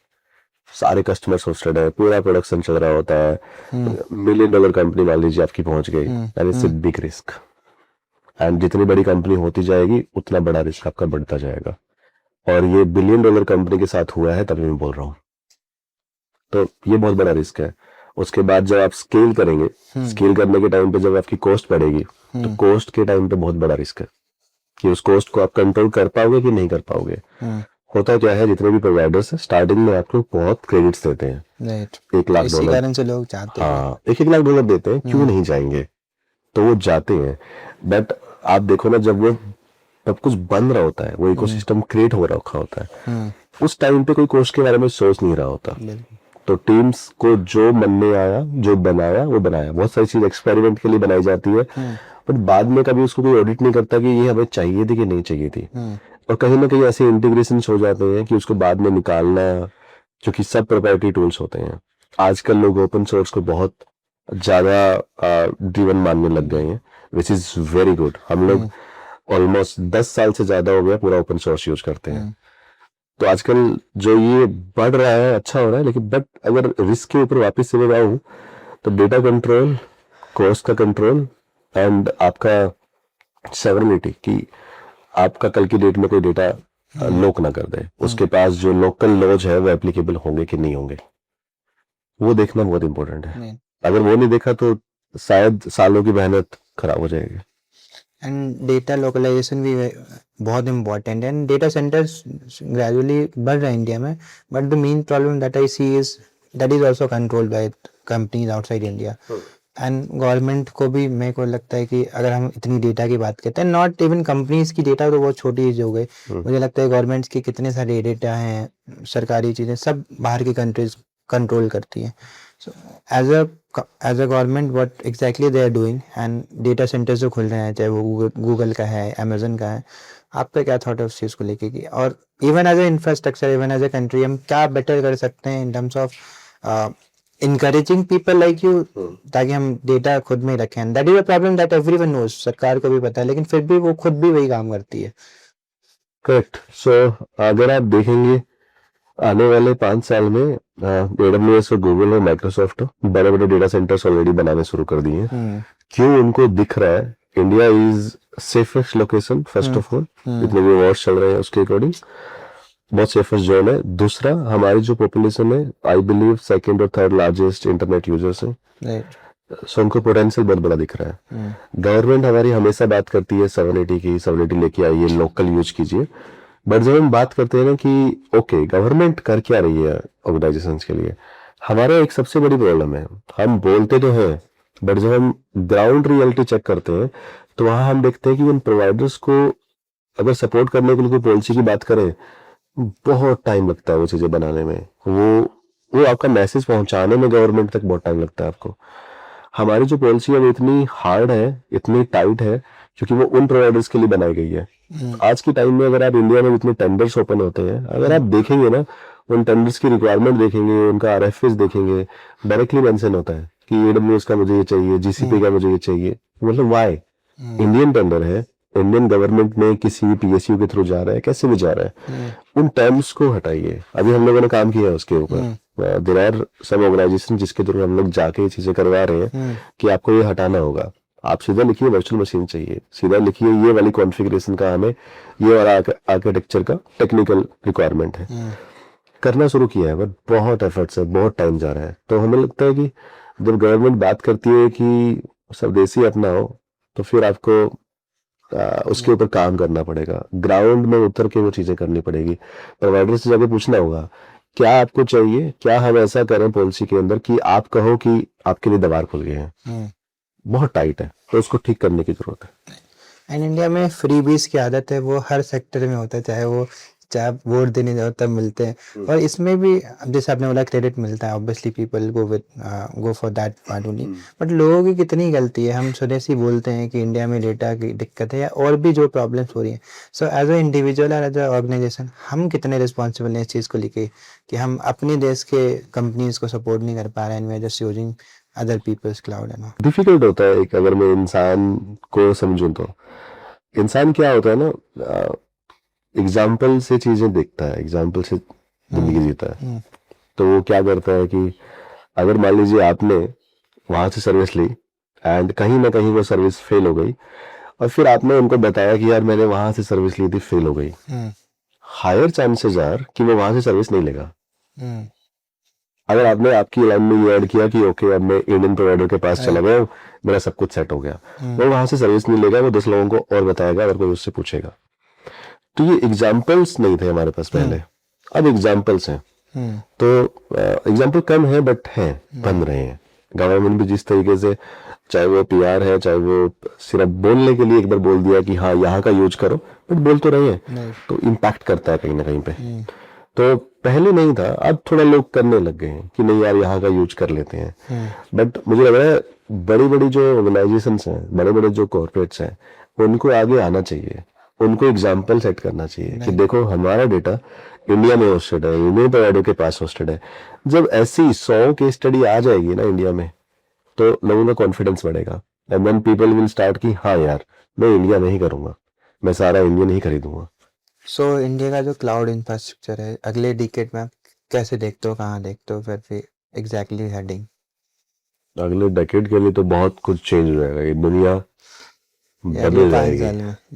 सारे कस्टमर्स होस्टेड है, पूरा प्रोडक्शन चल रहा होता है, $1 मिलियन कंपनी मान लीजिए आपकी पहुंच गई, that is a big risk. And जितनी बड़ी कंपनी होती जाएगी उतना बड़ा रिस्क आपका बढ़ता जाएगा। और ये $1 बिलियन कंपनी के साथ हुआ है, तभी मैं बोल रहा हूँ। तो ये बहुत बड़ा रिस्क है। उसके बाद जब आप स्केल करेंगे, स्केल करने के टाइम पे जब आपकी कॉस्ट बढ़ेगी, तो कॉस्ट के टाइम पे बहुत बड़ा रिस्क है कि उस कॉस्ट को आप कंट्रोल कर पाओगे कि नहीं कर पाओगे। होता क्या है, जितने भी प्रोवाइडर्स हैं स्टार्टिंग में आपको बहुत क्रेडिट्स देते हैं, $1 लाख, इसी कारण से लोग चाहते हैं। हाँ, $1 लाख देते हैं, क्यों नहीं जाएंगे? तो वो जाते हैं। बट आप देखो ना, जब वो सब कुछ बन रहा होता है, वो इकोसिस्टम क्रिएट हो रखा होता है, उस टाइम पे कोई कॉस्ट के बारे में सोच नहीं रहा होता। तो टीम्स को जो मन में आया, जो बनाया वो बनाया। बहुत सारी चीज एक्सपेरिमेंट के लिए बनाई जाती है, बट बाद में कभी उसको कोई ऑडिट नहीं करता कि ये हमें चाहिए थी कि नहीं चाहिए थी। और कहीं ना कहीं ऐसे इंटीग्रेशन हो जाते हैं कि उसको बाद में निकालना, क्योंकि सब प्रोप्राइटरी टूल्स होते हैं। आजकल लोग ओपन सोर्स को बहुत ज्यादा ड्रिवन मानने लग गए हैं, विच इज वेरी गुड। हम लोग ऑलमोस्ट 10 साल से ज्यादा हो गया पूरा ओपन सोर्स यूज करते हैं। तो आजकल जो ये बढ़ रहा है अच्छा हो रहा है, लेकिन बट अगर रिस्क के ऊपर वापस से मैं आऊं तो डेटा कंट्रोल, कॉस्ट का कंट्रोल एंड आपका सॉवरेनिटी, कि आपका कल की डेट में कोई डेटा लोक ना कर दे, उसके पास जो लोकल लॉज है वो एप्लीकेबल होंगे कि नहीं होंगे, वो देखना बहुत इंपॉर्टेंट है। अगर वो नहीं देखा तो शायद सालों की मेहनत खराब हो जाएगी। एंड डेटा लोकलाइजेशन भी बहुत इम्पोर्टेंट है, एंड डेटा सेंटर्स ग्रेजुअली बढ़ रहे हैं इंडिया में, but the main problem that I see is that is also controlled by companies outside India. And government को भी मेरे को लगता है कि अगर हम इतनी डेटा की बात करते हैं, नॉट इवन कंपनीज की डेटा तो बहुत छोटी चीज़ हो गई, मुझे लगता है गवर्नमेंट्स के कितने सारे डेटा हैं, सरकारी चीज़ें सब बाहर की कंट्रीज कंट्रोल करती हैं। So as a government what exactly they are doing, and data centers जो खुल रहे हैं चाहे वो गूगल का है, अमेजन का है, आपका क्या थॉट है उस चीज़ को लेके कि, और even as a infrastructure, even as a country हम क्या बेटर कर सकते हैं in terms of encouraging people like you, ताकि हम डेटा खुद में ही रखें। That is a problem that everyone knows, सरकार को भी पता है, लेकिन फिर भी वो खुद भी वही काम करती है। करेक्ट। सो अगर आप देखेंगे आने वाले 5 साल में AWS और गूगल और माइक्रोसॉफ्ट बड़े बड़े डेटा सेंटर्स ऑलरेडी बनाने शुरू कर दिए हैं। क्यों? उनको दिख रहा है India is safest location, first of all, जितने भी वॉर्स चल रहे हैं उसके अकॉर्डिंग बहुत सेफेस्ट जोन है। दूसरा, हमारी जो पॉपुलेशन है आई बिलीव सेकंड और थर्ड लार्जेस्ट इंटरनेट यूजर्स है, सो उनको पोटेंशियल बहुत बड़ा दिख रहा है। गवर्नमेंट हमारी हमेशा बात करती है 780 की, 780 लेके आइए, लोकल यूज कीजिए, बट जब हम बात करते हैं ना कि ओके गवर्नमेंट कर क्या रही है ऑर्गेनाइजेशंस के लिए, हमारा एक सबसे बड़ी प्रॉब्लम है, हम बोलते तो हैं बट जब हम ग्राउंड रियलिटी चेक करते हैं तो वहां हम देखते हैं कि उन प्रोवाइडर्स को अगर सपोर्ट करने के लिए कोई पॉलिसी की बात करें, बहुत टाइम लगता है वो चीजें बनाने में, वो आपका मैसेज पहुंचाने में गवर्नमेंट तक बहुत टाइम लगता है आपको। हमारी जो पॉलिसी है वो इतनी हार्ड है, इतनी टाइट है, क्योंकि वो उन प्रोवाइडर्स के लिए बनाई गई है। आज के टाइम में अगर आप इंडिया में इतने टेंडर्स ओपन होते हैं, अगर आप देखेंगे ना उन टेंडर्स की रिक्वायरमेंट देखेंगे, उनका RFPs देखेंगे, डायरेक्टली मेंशन होता है कि AWS का मुझे ये चाहिए, GCP का मुझे ये चाहिए। मतलब वाई? इंडियन टेंडर है, इंडियन गवर्नमेंट में किसी भी PSU के थ्रू जा रहा है, कैसे भी जा रहा है, उन टर्म्स को हटाइए। अभी हम लोगों ने काम किया है उसके ऊपर, देयर आर सम ऑर्गेनाइजेशन जिसके थ्रू हम लोग जाके ये चीजें करवा रहे हैं कि आपको ये हटाना होगा। आप सीधा लिखिए वर्चुअल मशीन चाहिए, सीधा लिखिए ये वाली कॉन्फ़िगरेशन का हमें ये वाला आर्किटेक्चर का टेक्निकल रिक्वायरमेंट है। करना शुरू किया है बट बहुत एफर्ट्स है, बहुत टाइम जा रहा है। तो हमें लगता है कि जब गवर्नमेंट बात करती है कि स्वदेशी अपनाओ, तो फिर आपको उसके ऊपर काम करना पड़ेगा, ग्राउंड में उतर के वो चीजें करनी पड़ेगी। प्रोवाइडर से जाके पूछना होगा क्या आपको चाहिए, क्या हम ऐसा करें पॉलिसी के अंदर कि आप कहो कि आपके लिए द्वार खुल गए हैं। बहुत टाइट है, तो उसको ठीक करने की जरूरत है। एंड इंडिया में फ्रीबीज की आदत है, वो हर सेक्टर में होता है, चाहे आप वोट देने जाओ तब मिलते हैं, और इसमें भी जैसे आपने बोला क्रेडिट मिलता है, obviously people go for that part only, but लोगों की कितनी गलती है। हम स्वदेशी बोलते हैं कि इंडिया में डेटा की दिक्कत है या और भी जो प्रॉब्लम्स हो रही हैं, सो एज अ इंडिविजुअल और एज अ ऑर्गेनाइजेशन हम कितने रिस्पॉन्सिबल हैं इस चीज़ को लेके कि हम अपने देश के कंपनीज को सपोर्ट नहीं कर पा रहे हैं, and we are just using other people's cloud है ना। डिफिकल्ट होता है एक, अगर मैं इंसान को समझूं तो इंसान क्या होता है ना, एग्जाम्पल से चीजें देखता है, एग्जाम्पल से जिंदगी जीता है। तो वो क्या करता है कि अगर मान लीजिए आपने वहां से सर्विस ली एंड कहीं ना कहीं वो सर्विस फेल हो गई, और फिर आपने उनको बताया कि यार मैंने वहां से सर्विस ली थी, फेल हो गई, हायर चांसेस आर कि वो वहां से सर्विस नहीं लेगा। अगर आपने आपकी लाइन में ये ऐड किया कि ओके अब मैं इंडियन प्रोवाइडर के पास चला गया, मेरा सब कुछ सेट हो गया, वो वहां से सर्विस नहीं लेगा, वो 10 लोगों को और बताएगा अगर कोई उससे पूछेगा। तो ये एग्जाम्पल्स नहीं थे हमारे पास पहले, अब एग्जाम्पल्स हैं। तो एग्जाम्पल कम है बट हैं, बन रहे हैं। गवर्नमेंट भी जिस तरीके से, चाहे वो PR है, चाहे वो सिर्फ बोलने के लिए एक बार बोल दिया कि हाँ यहाँ का यूज करो, बट बोल तो रहे हैं, तो इम्पैक्ट करता है कहीं ना कहीं पे। तो पहले नहीं था, अब थोड़ा लोग करने लग गए हैं कि नहीं यार यहाँ का यूज कर लेते हैं। बट मुझे लग रहा है बड़ी बड़ी जो ऑर्गेनाइजेशंस हैं, बड़े बड़े जो कॉर्पोरेट्स हैं, उनको आगे आना चाहिए, उनको एग्जाम्पल सेट करना चाहिए कि देखो हमारा डेटा इंडिया में होस्टेड है, इंडियन प्रोवाइडर के पास होस्टेड है। जब ऐसी 100 केस स्टडी आ जाएगी ना इंडिया में, तो लोगों का कॉन्फिडेंस बढ़ेगा, and then people will start कि हाँ यार मैं इंडिया में ही करूंगा, मैं सारा इंडियन ही खरीदूंगा। सो इंडिया का जो क्लाउड इंफ्रास्ट्रक्चर है अगले डिकेड में कैसे देखते हो, कहाँ देखते हो फिर एग्जैक्टली हेडिंग? अगले डेकेड के लिए तो बहुत कुछ चेंज हो जाएगा, ये दुनिया बदल जाएगी,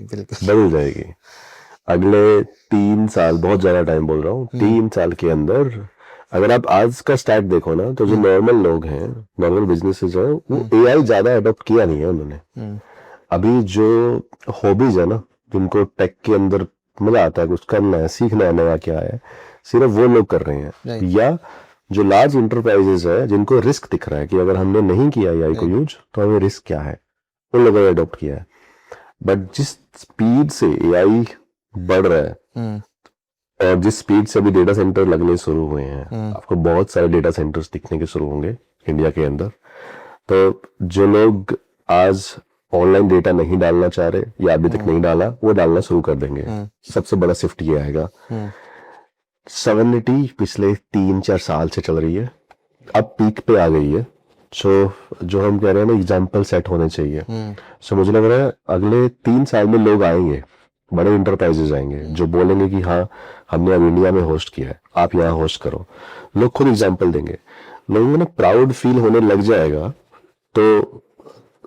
बिल्कुल बदल जाएगी। अगले 3 साल, बहुत ज्यादा टाइम बोल रहा हूँ, 3 साल के अंदर अगर आप आज का स्टैट देखो ना, तो जो नॉर्मल लोग हैं, नॉर्मल बिजनेसेस हैं, वो एआई ज्यादा अडॉप्ट किया नहीं है उन्होंने। अभी जो हॉबीज है ना, जिनको टेक के अंदर मजा आता है, कुछ करना है, सीखना है नया क्या है, सिर्फ वो लोग कर रहे हैं। या जो लार्ज इंटरप्राइजेस है, जिनको रिस्क दिख रहा है कि अगर हमने नहीं किया एआई को यूज तो हमें रिस्क क्या है, उन लोगों ने अडॉप्ट किया है। बट जिस स्पीड से एआई बढ़ रहा है और जिस स्पीड से अभी डेटा सेंटर लगने शुरू हुए हैं, आपको बहुत सारे डेटा सेंटर्स दिखने के शुरू होंगे इंडिया के अंदर। तो जो लोग आज ऑनलाइन डेटा नहीं डालना चाह रहे या अभी तक नहीं डाला, वो डालना शुरू कर देंगे। सबसे बड़ा शिफ्ट ये आएगा। 780 पिछले 3-4 साल से चल रही है, अब पीक पे आ गई है। जो हम कह रहे हैं ना, एग्जाम्पल सेट होने चाहिए। सो मुझे लग रहा है अगले 3 साल में लोग आएंगे, बड़े इंटरप्राइजेस आएंगे जो बोलेंगे कि हाँ हमने अब इंडिया में होस्ट किया है, आप यहाँ होस्ट करो। लोग खुद एग्जाम्पल देंगे, लोगों को ना प्राउड फील होने लग जाएगा। तो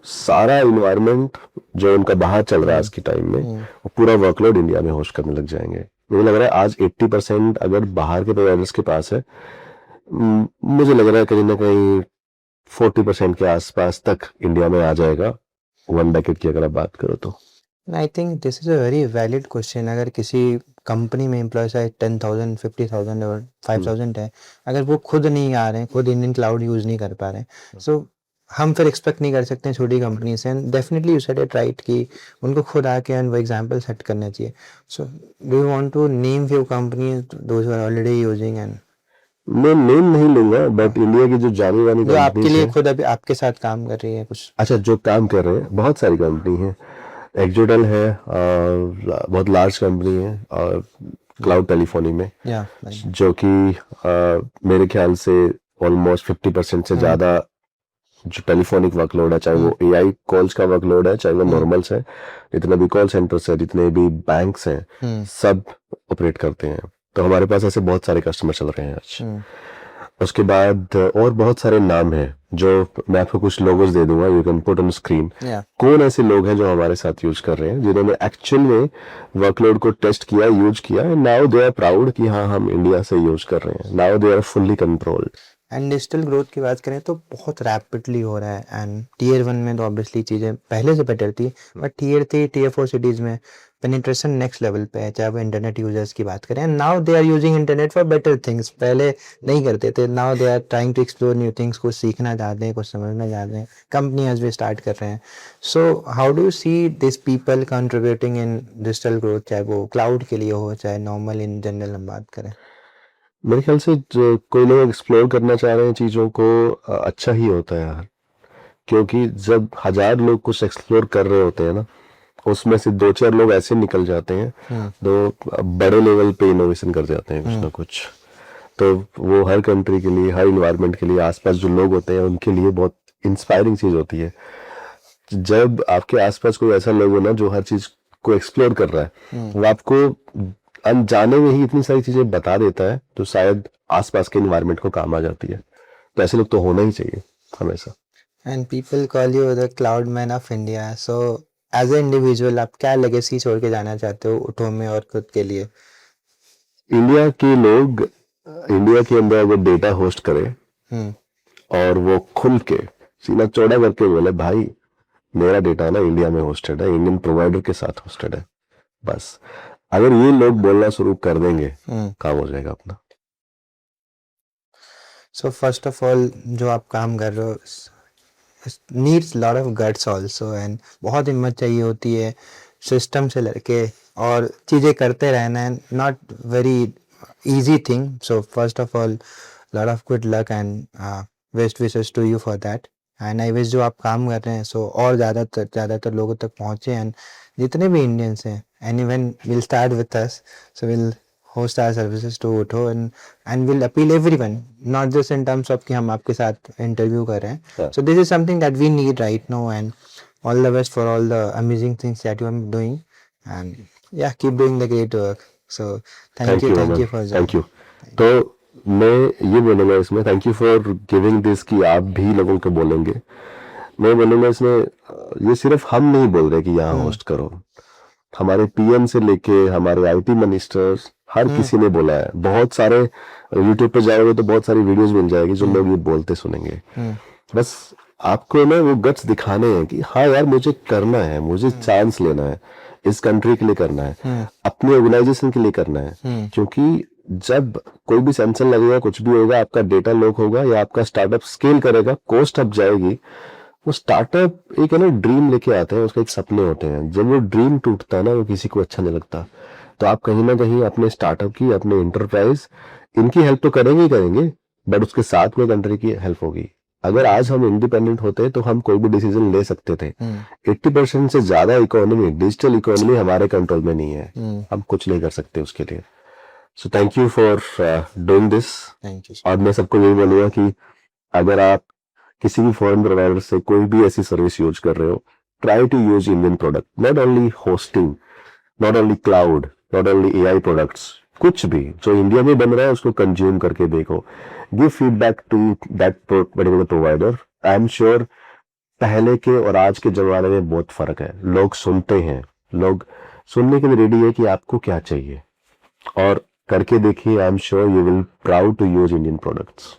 सारा इन्वायरमेंट जो उनका बाहर चल रहा है आज के टाइम में, वो पूरा वर्कलोड इंडिया में होस्ट करने लग जाएंगे। मुझे लग रहा है आज 80% अगर बाहर के प्रोवाइडर्स के पास है, मुझे लग रहा है कहीं ना कहीं 40% के आसपास तक इंडिया में आ जाएगा 1 डेकेड की अगर आप बात करो तो। I think this is a very valid question. अगर किसी कंपनी में एम्प्लॉयज है 10,000, 50,000 और 5,000 है, अगर वो खुद नहीं आ रहे हैं, खुद इंडियन क्लाउड यूज नहीं कर पा रहे हैं, सो हम फिर एक्सपेक्ट नहीं कर सकते हैं छोटी कंपनी से। And definitely you said it right कि उनको खुद आके एंड वो एग्जांपल सेट करना चाहिए। So do you want to name few companies those who are already using? And मैं नेम नहीं लूंगा, बट इंडिया की जो जानी मानी जो आपके लिए कंपनी खुद अभी आपके साथ काम कर रही है कुछ। अच्छा, जो काम कर रहे हैं, बहुत सारी कंपनी है। एक्जोडल है, बहुत लार्ज कंपनी है और क्लाउड टेलीफोनी में, जो कि मेरे ख्याल से ऑलमोस्ट 50% से ज्यादा जो टेलीफोनिक वर्कलोड है, चाहे वो एआई कॉल्स का वर्कलोड है, चाहे वो नॉर्मल्स है, जितने भी कॉल सेंटर्स है, जितने भी बैंक्स हैं, सब ऑपरेट करते हैं। तो हमारे पास ऐसे बहुत सारे कस्टमर चल रहे हैं आज। उसके बाद और बहुत सारे नाम हैं, जो मैं आपको कुछ लोगोस दे दूंगा, you can put on screen. कौन ऐसे लोग हैं जो हमारे साथ यूज कर रहे हैं, जिन्होंने एक्चुअल में वर्कलोड को टेस्ट किया, यूज किया, and now they are proud कि हाँ हम इंडिया से यूज कर रहे हैं। Now they are fully controlled. And digital growth की बात करें तो बहुत रैपिडली हो रहा है। एंड टीयर 1 में तो ऑब्वियसली चीज़ें पहले से बेटर थी, बट टीयर 3, टीयर 4 सिटीज़ में पेनिट्रेशन नेक्स्ट लेवल पे है, चाहे वो इंटरनेट यूजर्स की बात करें। Now they are using internet for better things. पहले नहीं करते थे, now they are trying to explore new things, कुछ सीखना चाहते हैं, कुछ समझना चाहते हैं, कंपनीज भी स्टार्ट कर रहे हैं। So how do you see this people contributing in digital growth, चाहे वो क्लाउड के लिए हो, चाहे नॉर्मल इन जनरल हम बात करें? मेरे ख्याल से जो कोई लोग एक्सप्लोर करना चाह रहे हैं चीज़ों को, अच्छा ही होता है यार। क्योंकि जब 1000 लोग कुछ एक्सप्लोर कर रहे होते हैं ना, उसमें से 2-4 लोग ऐसे निकल जाते हैं तो बड़े लेवल पे इनोवेशन कर जाते हैं कुछ ना कुछ। तो वो हर कंट्री के लिए, हर इन्वायरमेंट के लिए, आसपास जो लोग होते हैं उनके लिए बहुत इंस्पायरिंग चीज होती है। जब आपके आसपास कोई ऐसा लोग हो ना जो हर चीज को एक्सप्लोर कर रहा है, वो आपको अनजाने में ही इतनी सारी चीजें बता देता है जो शायद आसपास के इन्वायरमेंट को काम आ जाती है। तो ऐसे लोग तो होना ही चाहिए हमेशा। And people call you the cloud man of India. So as a individual आप क्या लेगेसी छोड़ के जाना चाहते हो उठो में और खुद के लिए? इंडिया के लोग इंडिया के अंदर अगर डेटा होस्ट करें और वो खुल के सीना चौड़ा करके बोले भाई मेरा डेटा ना इंडिया में होस्टेड है, इंडियन प्रोवाइडर के साथ होस्टेड है, बस अगर ये लोग बोलना शुरू कर देंगे काम हो जाएगा अपना। सो फर्स्ट ऑफ ऑल जो आप काम कर रहे हो needs lot of guts also, and बहुत हिम्मत चाहिए होती है सिस्टम से लड़के और चीज़ें करते रहना है, not very easy thing. So first of all, lot of good luck and best wishes to you for that. And I wish जो आप काम कर रहे हैं सो और ज़्यादातर लोगों तक पहुँचे, एंड जितने भी इंडियंस हैं anyone will start with us, so we'll host our services to Utho and we'll appeal everyone, not just in terms of कि हम आपके साथ इंटरव्यू कर रहे हैं. So this is something that we need right now, and all the best for all the amazing things that you are doing, and yeah, keep doing the great work. So thank you for thank you. तो मैं ये बोलूंगा इसमें, thank you for giving this कि आप भी लोगों को बोलेंगे। मैं बोलूंगा इसमें ये सिर्फ हम नहीं बोल रहे कि यहाँ होस्ट करो, हमारे पीएम से लेके हमारे आईटी मिनिस्टर्स हर किसी ने बोला है। बहुत सारे यूट्यूब पे जाओगे तो बहुत सारी वीडियोस मिल जाएगी जो लोग ये बोलते सुनेंगे। बस आपको ना वो गट्स दिखाने हैं कि हाँ यार मुझे करना है, मुझे चांस लेना है, इस कंट्री के लिए करना है, अपनी ऑर्गेनाइजेशन के लिए करना है। क्योंकि जब कोई भी सेंसर लगेगा, कुछ भी होगा, आपका डेटा लॉक होगा या आपका स्टार्टअप स्केल करेगा, कॉस्ट अप जाएगी, वो स्टार्टअप एक है ना ड्रीम लेके आते हैं, उसका एक सपने होते हैं। जब वो ड्रीम टूटता है ना, वो किसी को अच्छा नहीं लगता। तो आप कहीं ना कहीं अपने स्टार्टअप की, अपने इंटरप्राइज, इनकी हेल्प तो करेंगे ही करेंगे, बट उसके साथ में कंट्री की हेल्प होगी। अगर आज हम इंडिपेंडेंट होते तो हम कोई भी डिसीजन ले सकते थे। 80% से ज्यादा इकोनॉमी, डिजिटल इकोनॉमी हमारे कंट्रोल में नहीं है, हम कुछ नहीं कर सकते उसके लिए। So thank you for doing this. Thank you. और मैं सबको यही बोलूंगा कि अगर आप किसी भी फॉरेन प्रोवाइडर से कोई भी ऐसी सर्विस यूज कर रहे हो, try to use Indian product, not only hosting, not only cloud, not only AI products, कुछ भी जो इंडिया में बन रहा है उसको कंज्यूम करके देखो। Give feedback to that particular provider. I am sure पहले के और आज के जमाने में बहुत फर्क है। लोग सुनते हैं, लोग सुनने के लिए रेडी है कि आपको क्या चाहिए, और करके देखिए। I am sure you will proud to use Indian products.